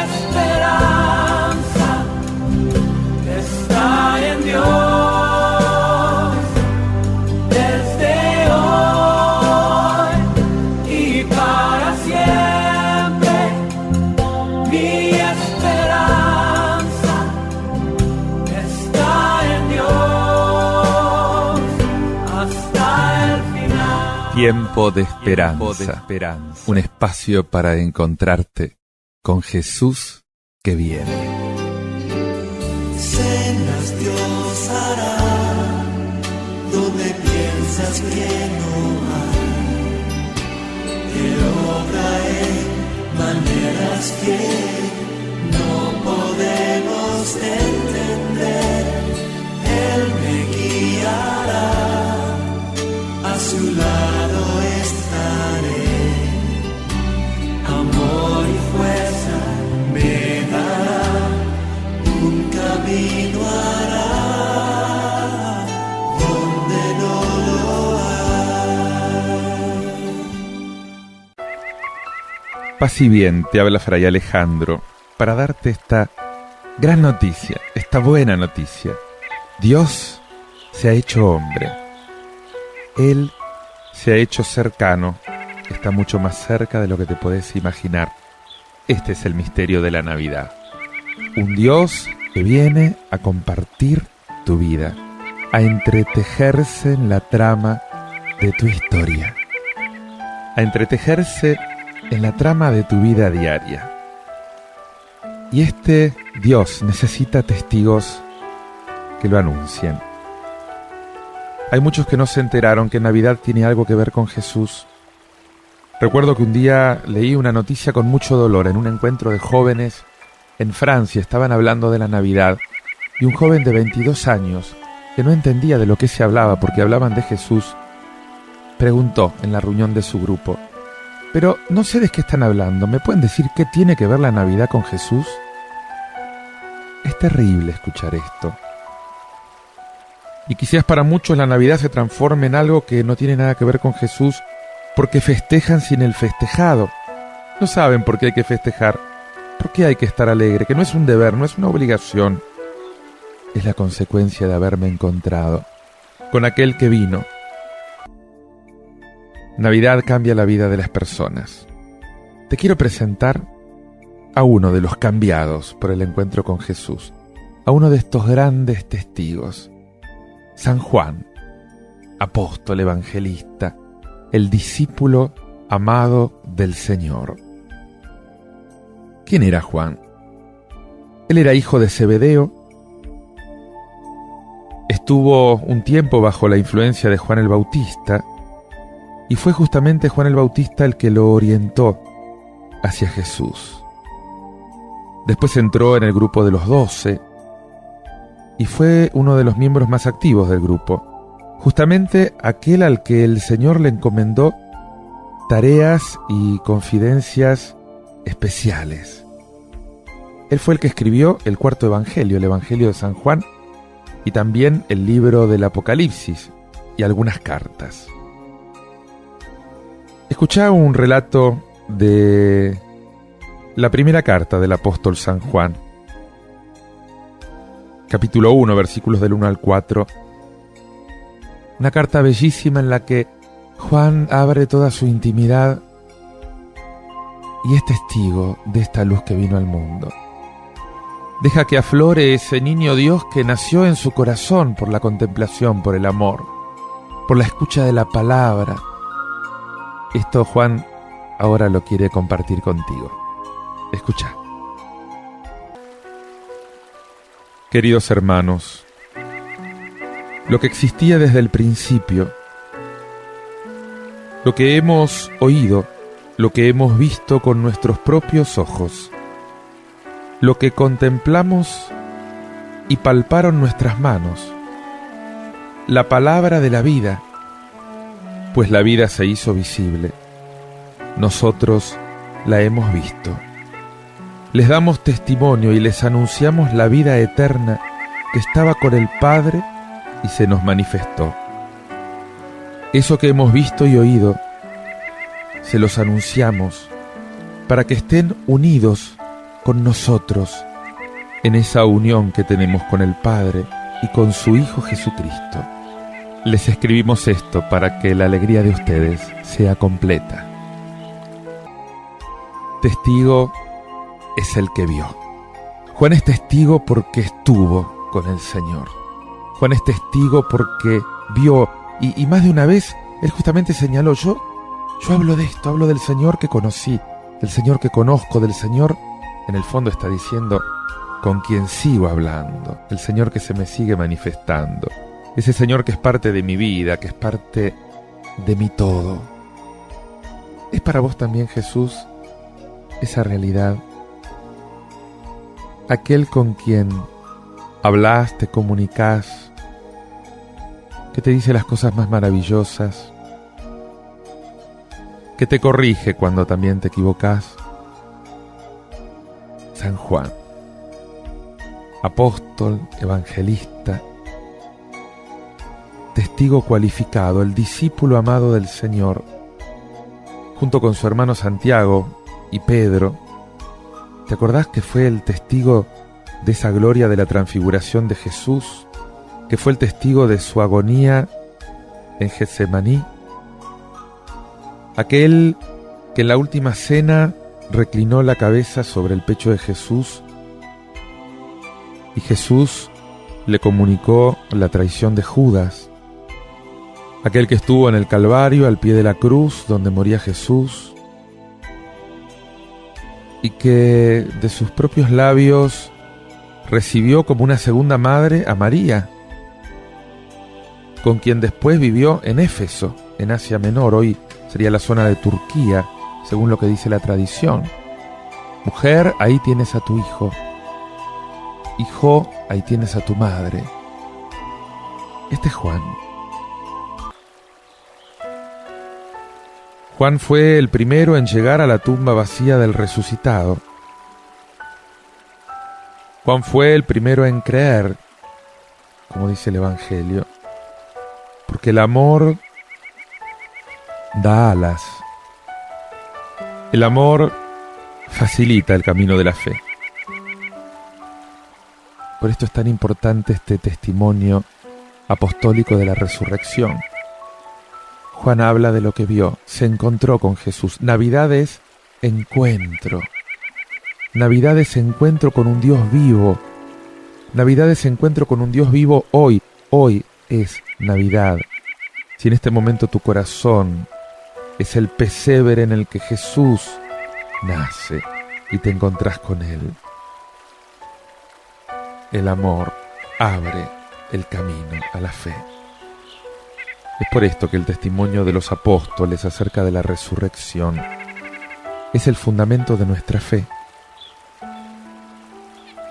esperanza está en Dios. Desde hoy y para siempre, mi esperanza está en Dios hasta el final. Tiempo de esperanza. Un espacio para encontrarte con Jesús que viene. Cenas Dios hará donde piensas que no hay. Él obra en maneras que no podemos entender. Él me guiará, a su lado estaré. Amor y fuerza me dará, un camino hará donde no lo hay. Paz y bien, te habla Fray Alejandro para darte esta gran noticia, esta buena noticia. Dios se ha hecho hombre. Él se ha hecho cercano, está mucho más cerca de lo que te podés imaginar. Este es el misterio de la Navidad. Un Dios que viene a compartir tu vida, a entretejerse en la trama de tu historia, a entretejerse en la trama de tu vida diaria. Y este Dios necesita testigos que lo anuncien. Hay muchos que no se enteraron que Navidad tiene algo que ver con Jesús. Recuerdo que un día leí una noticia con mucho dolor en un encuentro de jóvenes en Francia. Estaban hablando de la Navidad y un joven de 22 años, que no entendía de lo que se hablaba porque hablaban de Jesús, preguntó en la reunión de su grupo: pero no sé de qué están hablando, ¿me pueden decir qué tiene que ver la Navidad con Jesús? Es terrible escuchar esto. Y quizás para muchos la Navidad se transforme en algo que no tiene nada que ver con Jesús, porque festejan sin el festejado. No saben por qué hay que festejar, por qué hay que estar alegre, que no es un deber, no es una obligación. Es la consecuencia de haberme encontrado con aquel que vino. Navidad cambia la vida de las personas. Te quiero presentar a uno de los cambiados por el encuentro con Jesús, a uno de estos grandes testigos, San Juan, apóstol evangelista, el discípulo amado del Señor. ¿Quién era Juan? Él era hijo de Zebedeo. Estuvo un tiempo bajo la influencia de Juan el Bautista, y fue justamente Juan el Bautista el que lo orientó hacia Jesús. Después entró en el grupo de los 12 y fue uno de los miembros más activos del grupo, justamente aquel al que el Señor le encomendó tareas y confidencias especiales. Él fue el que escribió el cuarto evangelio, el Evangelio de San Juan, y también el libro del Apocalipsis y algunas cartas. Escuchá un relato de la primera carta del apóstol San Juan, capítulo 1, versículos del 1 al 4. Una carta bellísima en la que Juan abre toda su intimidad y es testigo de esta luz que vino al mundo. Deja que aflore ese niño Dios que nació en su corazón por la contemplación, por el amor, por la escucha de la palabra. Esto Juan ahora lo quiere compartir contigo. Escucha. Queridos hermanos, lo que existía desde el principio, lo que hemos oído, lo que hemos visto con nuestros propios ojos, lo que contemplamos y palparon nuestras manos, la palabra de la vida, pues la vida se hizo visible. Nosotros la hemos visto. Les damos testimonio y les anunciamos la vida eterna que estaba con el Padre y se nos manifestó. Eso que hemos visto y oído, se los anunciamos para que estén unidos con nosotros en esa unión que tenemos con el Padre y con su Hijo Jesucristo. Les escribimos esto para que la alegría de ustedes sea completa. Testigo es el que vio. Juan es testigo porque estuvo con el Señor. Juan es testigo porque vio, y más de una vez él justamente señaló, yo hablo de esto, hablo del Señor que conocí, del Señor que conozco, del Señor, en el fondo está diciendo, con quien sigo hablando, el Señor que se me sigue manifestando, ese Señor que es parte de mi vida, que es parte de mi todo. ¿Es para vos también, Jesús, esa realidad? Aquel con quien hablas, te comunicas, que te dice las cosas más maravillosas, que te corrige cuando también te equivocas. San Juan, apóstol, evangelista, testigo cualificado, el discípulo amado del Señor, junto con su hermano Santiago y Pedro. ¿Te acordás que fue el testigo de esa gloria de la transfiguración de Jesús? Que fue el testigo de su agonía en Getsemaní. Aquel que en la última cena reclinó la cabeza sobre el pecho de Jesús y Jesús le comunicó la traición de Judas. Aquel que estuvo en el Calvario al pie de la cruz donde moría Jesús y que de sus propios labios recibió como una segunda madre a María, con quien después vivió en Éfeso, en Asia Menor, hoy sería la zona de Turquía, según lo que dice la tradición. Mujer, ahí tienes a tu hijo. Hijo, ahí tienes a tu madre. Este es Juan. Juan fue el primero en llegar a la tumba vacía del resucitado. Juan fue el primero en creer, como dice el Evangelio, porque el amor da alas. El amor facilita el camino de la fe. Por esto es tan importante este testimonio apostólico de la resurrección. Juan habla de lo que vio, se encontró con Jesús. Navidad es encuentro. Navidad es encuentro con un Dios vivo. Navidad es encuentro con un Dios vivo hoy. Hoy es Navidad. Si en este momento tu corazón es el pesebre en el que Jesús nace y te encontrás con Él, el amor abre el camino a la fe. Es por esto que el testimonio de los apóstoles acerca de la resurrección es el fundamento de nuestra fe.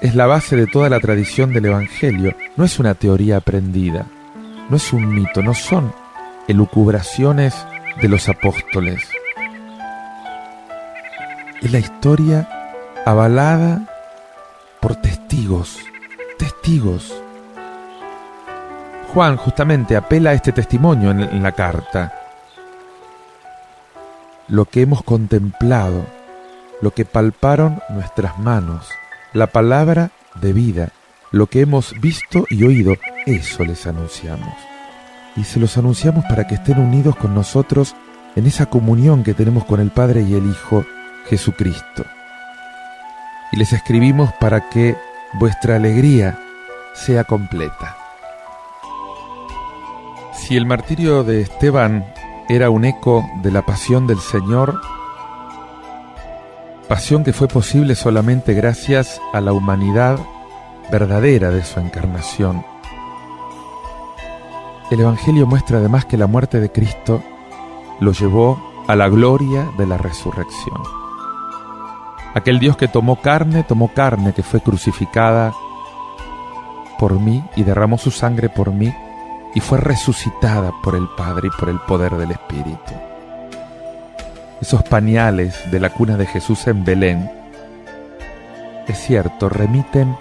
Es la base de toda la tradición del Evangelio. No es una teoría aprendida, no es un mito, no son elucubraciones de los apóstoles. Es la historia avalada por testigos. Juan justamente apela a este testimonio en la carta. Lo que hemos contemplado, lo que palparon nuestras manos, la palabra de vida, lo que hemos visto y oído, eso les anunciamos. Y se los anunciamos para que estén unidos con nosotros en esa comunión que tenemos con el Padre y el Hijo Jesucristo. Y les escribimos para que vuestra alegría sea completa. Si el martirio de Esteban era un eco de la pasión del Señor, pasión que fue posible solamente gracias a la humanidad verdadera de su encarnación, el Evangelio muestra además que la muerte de Cristo lo llevó a la gloria de la resurrección. Aquel Dios que tomó carne, que fue crucificada por mí y derramó su sangre por mí y fue resucitada por el Padre y por el poder del Espíritu. Esos pañales de la cuna de Jesús en Belén, es cierto, remiten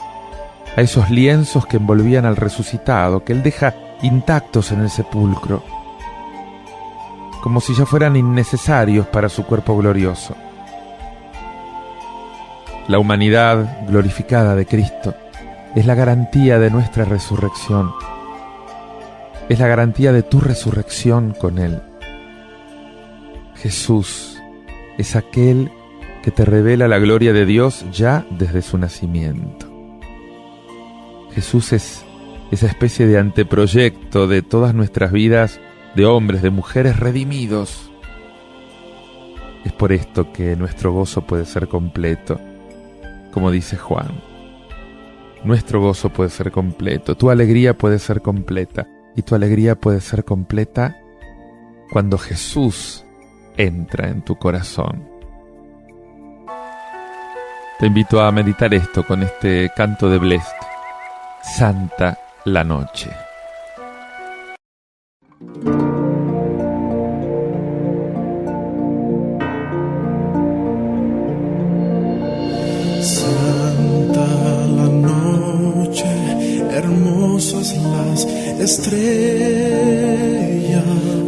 a esos lienzos que envolvían al resucitado, que Él deja intactos en el sepulcro, como si ya fueran innecesarios para su cuerpo glorioso. la humanidad glorificada de Cristo, es la garantía de nuestra resurrección. Es la garantía de tu resurrección con Él. Jesús es aquel que te revela la gloria de Dios ya desde su nacimiento. Jesús es esa especie de anteproyecto de todas nuestras vidas de hombres, de mujeres redimidos. Es por esto que nuestro gozo puede ser completo, como dice Juan. Nuestro gozo puede ser completo, tu alegría puede ser completa, y tu alegría puede ser completa cuando Jesús entra en tu corazón. Te invito a meditar esto con este canto de Blest, Santa la noche. Santa la noche, hermosas las estrellas.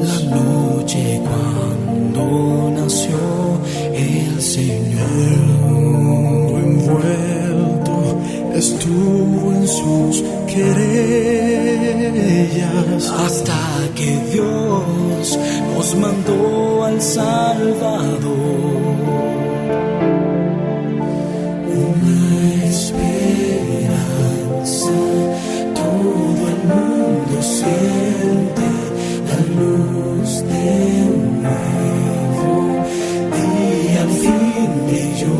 La noche cuando nació el Señor, envuelto estuvo en sus querellas, hasta que Dios nos mandó al Salvador. Una esperanza, todo el mundo siente la luz de un nuevo día, al fin brilló.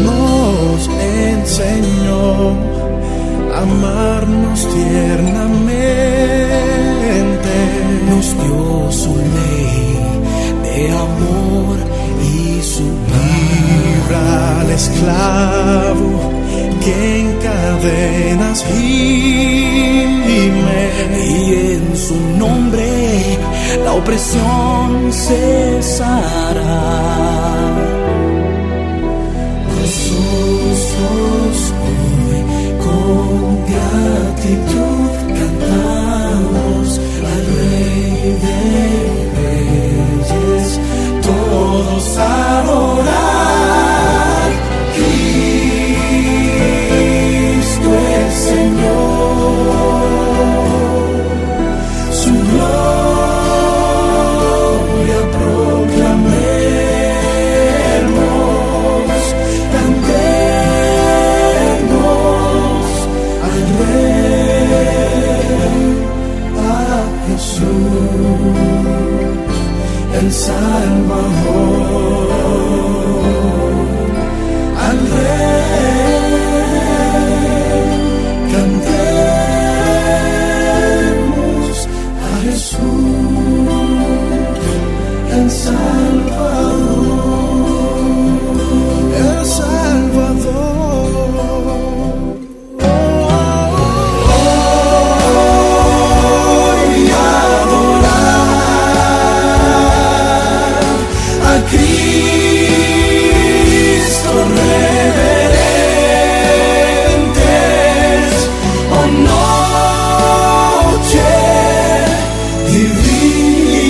Nos enseñó a amarnos tiernamente, nos dio su ley de amor y su libra al esclavo que en cadenas gime, y en su nombre la opresión cesará. Nosotros hoy con gratitud cantamos al Rey de Reyes, todos a adorar. Cristo el Señor, su gloria proclamemos, cantemos al Rey, a Jesús, el Salvador, al Rey, cantemos a Jesús, el Salvador, el Salvador. Hoy adorar a Cristo reverentes, oh noche divina,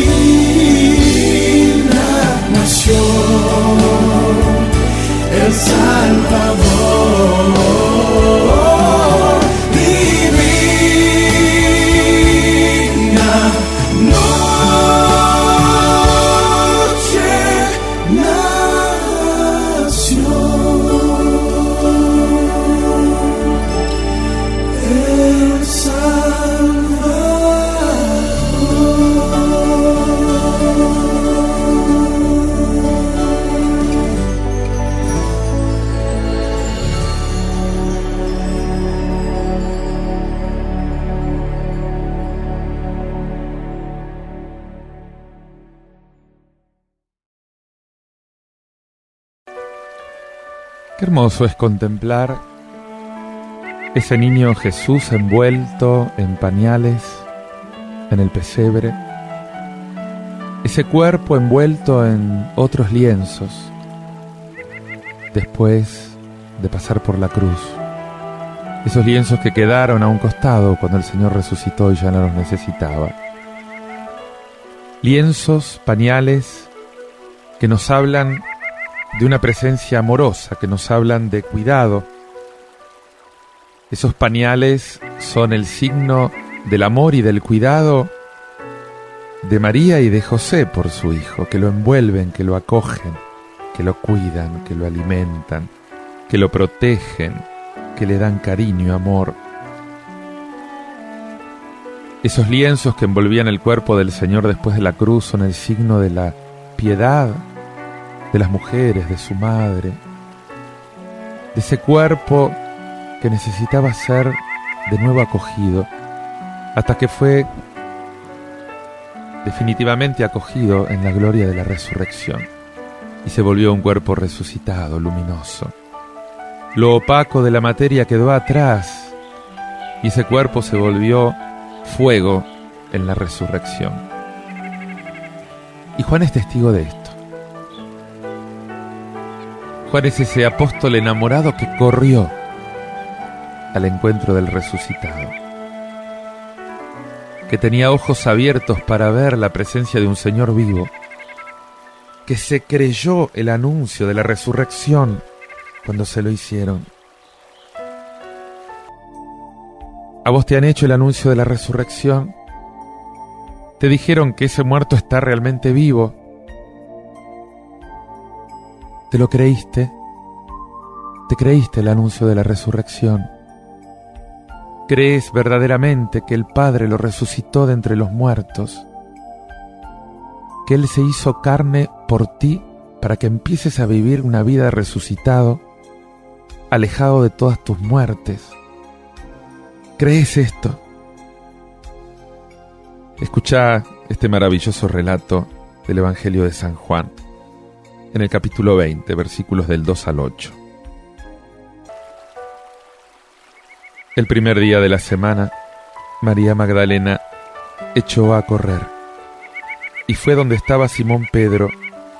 Qué hermoso es contemplar ese niño Jesús envuelto en pañales en el pesebre, ese cuerpo envuelto en otros lienzos después de pasar por la cruz, esos lienzos que quedaron a un costado cuando el Señor resucitó y ya no los necesitaba. Lienzos, pañales que nos hablan de una presencia amorosa, que nos hablan de cuidado. Esos pañales son el signo del amor y del cuidado de María y de José por su hijo, que lo envuelven, que lo acogen, que lo cuidan, que lo alimentan, que lo protegen, que le dan cariño y amor. Esos lienzos que envolvían el cuerpo del Señor después de la cruz son el signo de la piedad de las mujeres, de su madre, de ese cuerpo que necesitaba ser de nuevo acogido, hasta que fue definitivamente acogido en la gloria de la resurrección, y se volvió un cuerpo resucitado, luminoso. Lo opaco de la materia quedó atrás, y ese cuerpo se volvió fuego en la resurrección. Y Juan es testigo de esto. Juan es ese apóstol enamorado que corrió al encuentro del resucitado, que tenía ojos abiertos para ver la presencia de un Señor vivo, que se creyó el anuncio de la resurrección cuando se lo hicieron. ¿A vos te han hecho el anuncio de la resurrección? ¿Te dijeron que ese muerto está realmente vivo? ¿Te lo creíste? ¿Te creíste el anuncio de la resurrección? ¿Crees verdaderamente que el Padre lo resucitó de entre los muertos? ¿Que Él se hizo carne por ti para que empieces a vivir una vida resucitado, alejado de todas tus muertes? ¿Crees esto? Escuchá este maravilloso relato del Evangelio de San Juan, en el capítulo 20, versículos del 2 al 8. El primer día de la semana, María Magdalena echó a correr y fue donde estaba Simón Pedro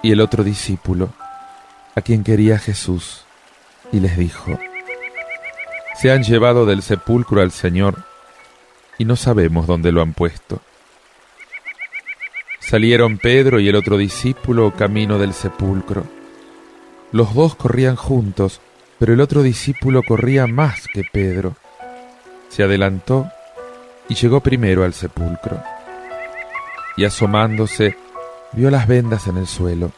y el otro discípulo, a quien quería Jesús, y les dijo: se han llevado del sepulcro al Señor y no sabemos dónde lo han puesto. Salieron Pedro y el otro discípulo camino del sepulcro. Los dos corrían juntos, pero el otro discípulo corría más que Pedro. Se adelantó y llegó primero al sepulcro. Y asomándose, vio las vendas en el suelo,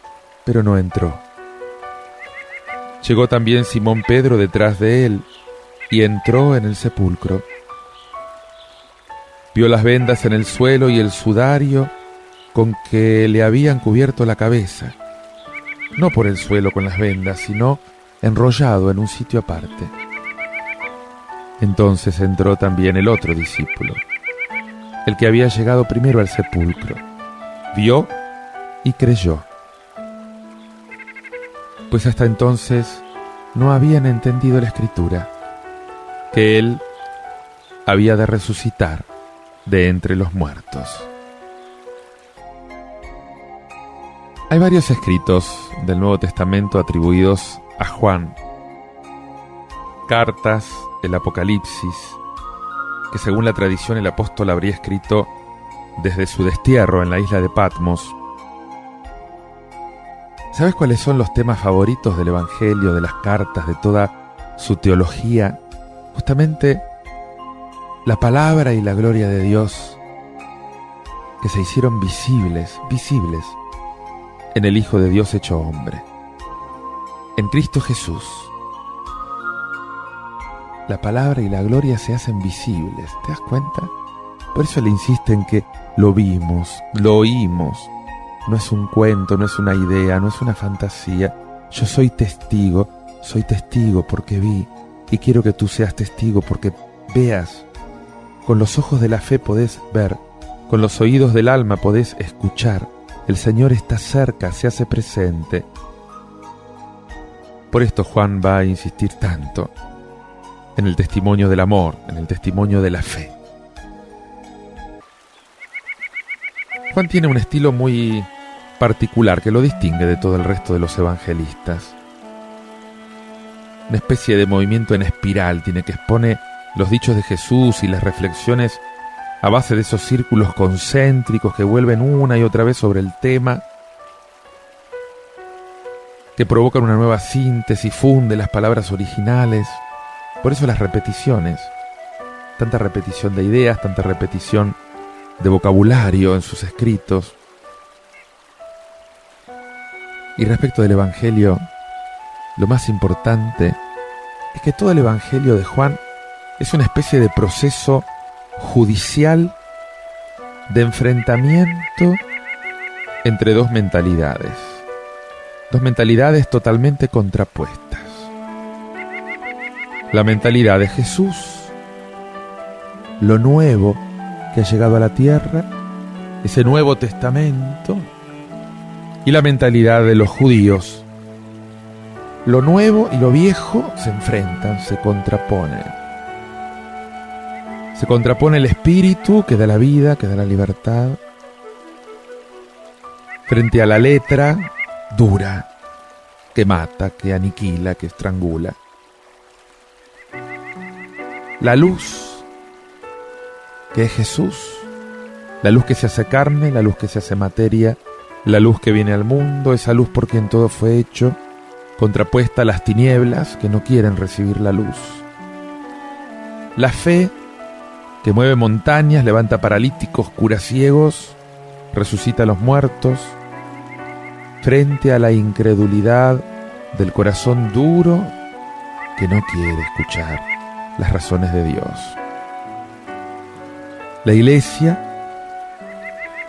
pero no entró. Llegó también Simón Pedro detrás de él, y entró en el sepulcro. Vio las vendas en el suelo y el sudario con que le habían cubierto la cabeza, no por el suelo con las vendas, sino enrollado en un sitio aparte. Entonces entró también el otro discípulo, el que había llegado primero al sepulcro. Vio y creyó, pues hasta entonces no habían entendido la Escritura, que Él había de resucitar de entre los muertos. Hay varios escritos del Nuevo Testamento atribuidos a Juan. Cartas, el Apocalipsis, que según la tradición el apóstol habría escrito desde su destierro en la isla de Patmos. ¿Sabes cuáles son los temas favoritos del Evangelio, de las cartas, de toda su teología? Justamente la palabra y la gloria de Dios, que se hicieron visibles en el Hijo de Dios hecho hombre, en Cristo Jesús. La palabra y la gloria se hacen visibles, ¿te das cuenta? Por eso le insiste en que lo vimos, lo oímos. No es un cuento, no es una idea, no es una fantasía. Yo soy testigo porque vi, y quiero que tú seas testigo porque veas. Con los ojos de la fe podés ver, con los oídos del alma podés escuchar. El Señor está cerca, se hace presente. Por esto Juan va a insistir tanto en el testimonio del amor, en el testimonio de la fe. Juan tiene un estilo muy particular que lo distingue de todo el resto de los evangelistas. Una especie de movimiento en espiral tiene, que expone los dichos de Jesús y las reflexiones a base de esos círculos concéntricos que vuelven una y otra vez sobre el tema, que provocan una nueva síntesis, funde las palabras originales. Por eso las repeticiones, tanta repetición de ideas, tanta repetición de vocabulario en sus escritos. Y respecto del Evangelio, lo más importante es que todo el Evangelio de Juan es una especie de proceso judicial de enfrentamiento entre dos mentalidades totalmente contrapuestas. La mentalidad de Jesús, lo nuevo que ha llegado a la tierra, ese Nuevo Testamento, y la mentalidad de los judíos. Lo nuevo y lo viejo se enfrentan, se contraponen. Se contrapone el espíritu que da la vida, que da la libertad, frente a la letra dura, que mata, que aniquila, que estrangula. La luz, que es Jesús, la luz que se hace carne, la luz que se hace materia, la luz que viene al mundo, esa luz por quien todo fue hecho, contrapuesta a las tinieblas que no quieren recibir la luz. La fe, que mueve montañas, levanta paralíticos, cura ciegos, resucita a los muertos, frente a la incredulidad del corazón duro que no quiere escuchar las razones de Dios. La Iglesia,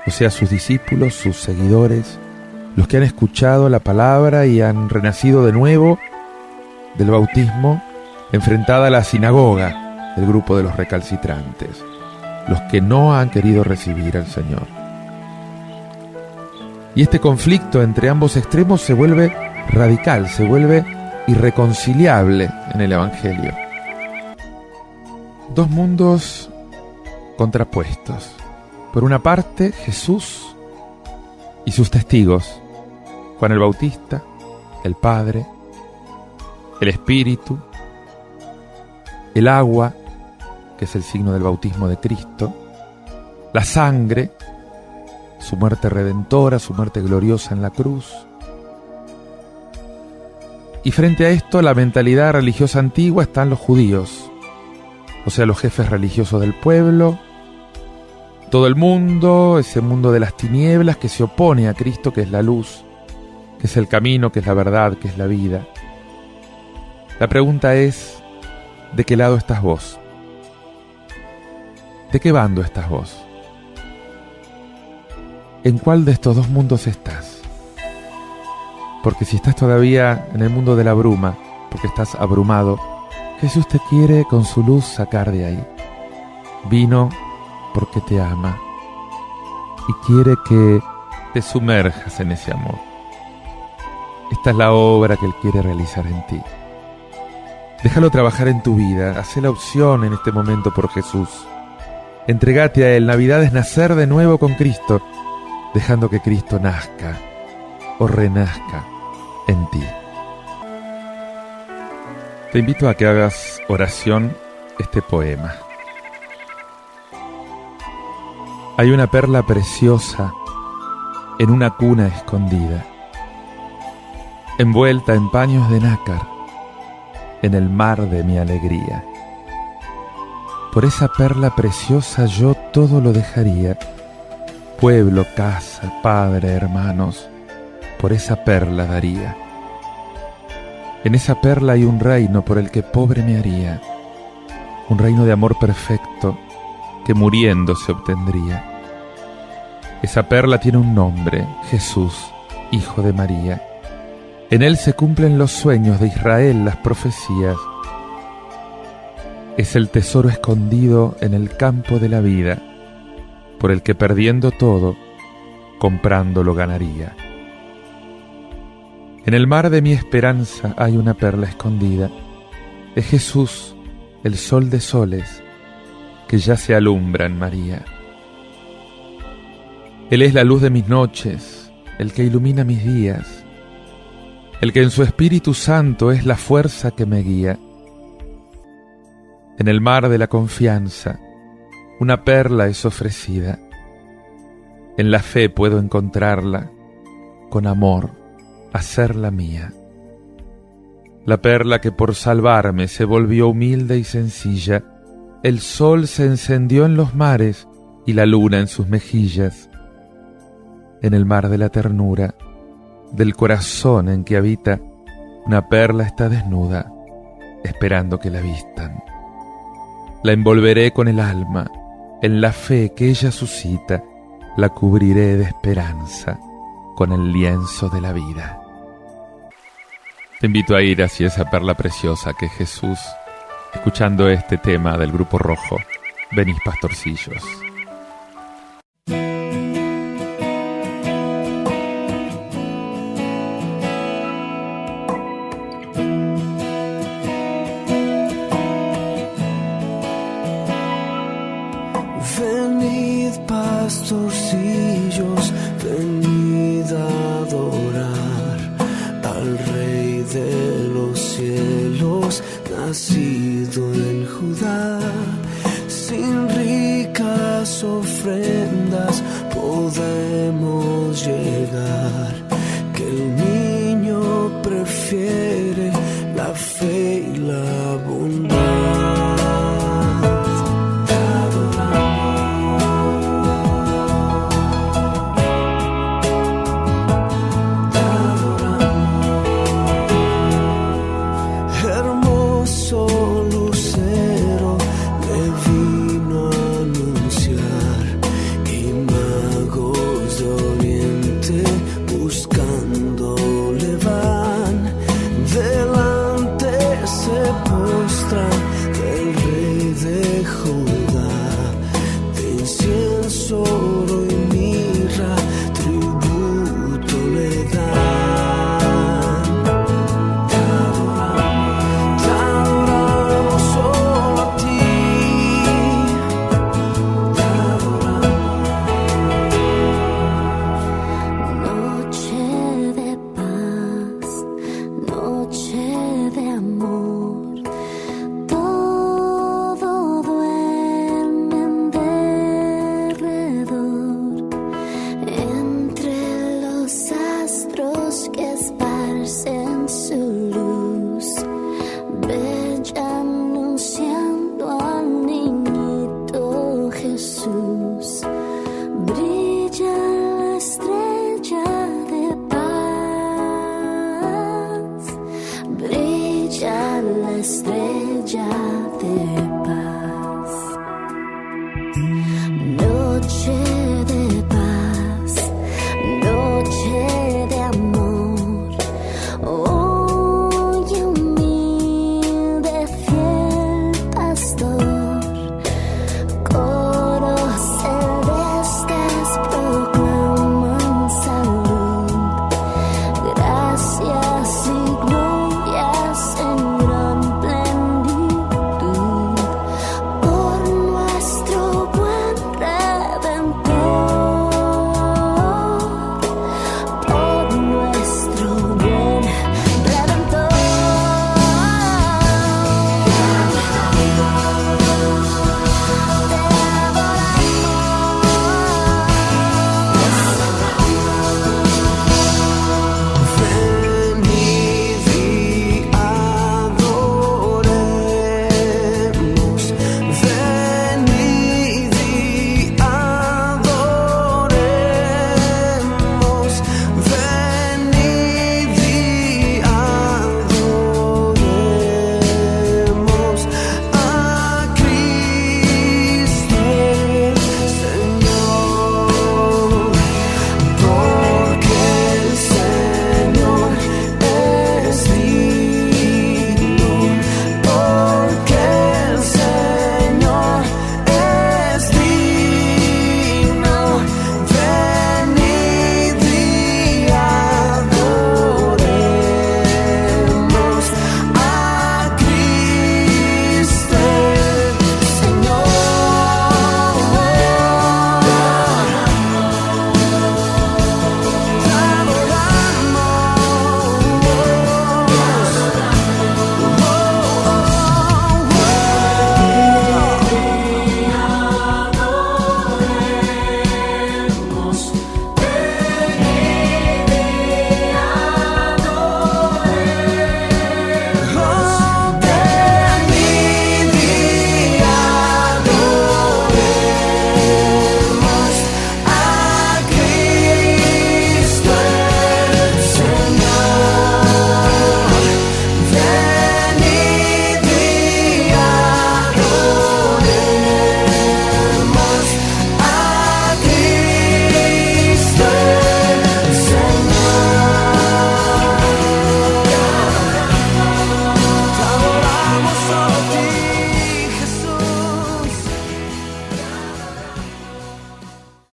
o sea, sus discípulos, sus seguidores, los que han escuchado la palabra y han renacido de nuevo del bautismo, enfrentada a la sinagoga del grupo de los recalcitrantes, los que no han querido recibir al Señor. Y este conflicto entre ambos extremos se vuelve radical, se vuelve irreconciliable en el Evangelio. Dos mundos contrapuestos. Por una parte, Jesús y sus testigos, Juan el Bautista, el Padre, el Espíritu, el agua, que es el signo del bautismo de Cristo, la sangre, su muerte redentora, su muerte gloriosa en la cruz. Y frente a esto, la mentalidad religiosa antigua, están los judíos, o sea, los jefes religiosos del pueblo, todo el mundo, ese mundo de las tinieblas que se opone a Cristo, que es la luz, que es el camino, que es la verdad, que es la vida. La pregunta es, ¿de qué lado estás vos? ¿De qué bando estás vos? ¿En cuál de estos dos mundos estás? Porque si estás todavía en el mundo de la bruma, porque estás abrumado, Jesús te quiere con su luz sacar de ahí. Vino porque te ama y quiere que te sumerjas en ese amor. Esta es la obra que Él quiere realizar en ti. Déjalo trabajar en tu vida, haz la opción en este momento por Jesús. Entregate a Él. Navidad es nacer de nuevo con Cristo, dejando que Cristo nazca o renazca en ti. Te invito a que hagas oración este poema. Hay una perla preciosa en una cuna escondida, envuelta en paños de nácar, en el mar de mi alegría. Por esa perla preciosa yo todo lo dejaría, pueblo, casa, padre, hermanos, por esa perla daría. En esa perla hay un reino por el que pobre me haría, un reino de amor perfecto que muriendo se obtendría. Esa perla tiene un nombre, Jesús, Hijo de María. En él se cumplen los sueños de Israel, las profecías. Es el tesoro escondido en el campo de la vida, por el que perdiendo todo, comprándolo ganaría. En el mar de mi esperanza hay una perla escondida. Es Jesús, el sol de soles, que ya se alumbra en María. Él es la luz de mis noches, el que ilumina mis días, el que en su Espíritu Santo es la fuerza que me guía. En el mar de la confianza, una perla es ofrecida. En la fe puedo encontrarla, con amor, hacerla mía. La perla que por salvarme se volvió humilde y sencilla, el sol se encendió en los mares y la luna en sus mejillas. En el mar de la ternura, del corazón en que habita, una perla está desnuda, esperando que la vistan. La envolveré con el alma, en la fe que ella suscita, la cubriré de esperanza con el lienzo de la vida. Te invito a ir hacia esa perla preciosa que es Jesús, escuchando este tema del Grupo Rojo, Venís Pastorcillos. Venid pastorcillos, venid a adorar al Rey de los cielos, nacido en Judá. Sin ricas ofrendas podemos llegar